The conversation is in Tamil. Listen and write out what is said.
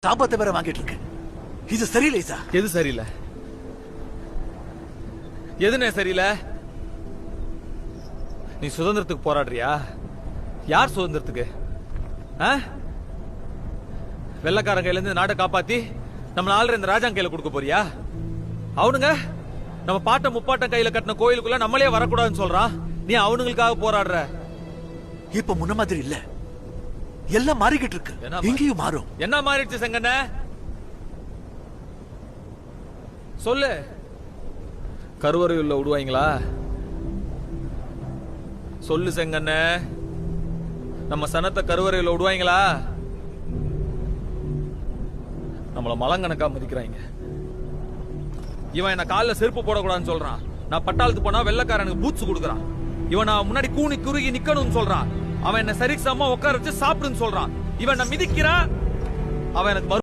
சாபத்தை வேற வாங்கிட்டு இருக்கு. இது சரியில்லை சார். எது சரியில்லை? எதுனே சரியில்லை? நீ சுதந்திரத்துக்கு போராடுறியா? யார் சுதந்திரத்துக்கு? வெள்ளக்காரன் கையில இருந்து நாட்டை காப்பாத்தி நம்ம ஆளுற இந்த ராஜாங்க கையில கொடுக்க போறியா? அவனுங்க நம்ம பாட்ட முப்பாட்டம் கையில கட்டின கோயிலுக்குள்ள நம்மளே வரக்கூடாதுன்னு சொல்றான். நீ அவனுங்களுக்காக போராடுற. இப்ப முன்ன மாதிரி இல்ல, எல்லாம் மாறிக்கிட்டு இருக்கு. எங்கேயும் மாறும். என்ன மாறிடுச்சு செங்கண்ண? சொல்லு. கருவறையுள்ள விடுவாங்களா? சொல்லு செங்கண்ண. நம்ம சனத்தை கருவறையில விடுவாங்களா? நம்மள மலங்கணக்கா மதிக்கிறாங்க. இவன் என்ன காலில் செருப்பு போடக்கூடாதுன்னு சொல்றான். நான் பட்டாளத்துக்கு போனா வெள்ளக்காரனுக்கு பூட்ஸ் கொடுக்கறான். இவன் நான் முன்னாடி கூனி குறுகி நிக்கணும்னு சொல்றான். அவன் என்ன சரிசமா உட்கார வச்சு சாப்பிடுன்னு சொல்றான். இவன் நான் மிதிக்கிறான். அவன் எனக்கு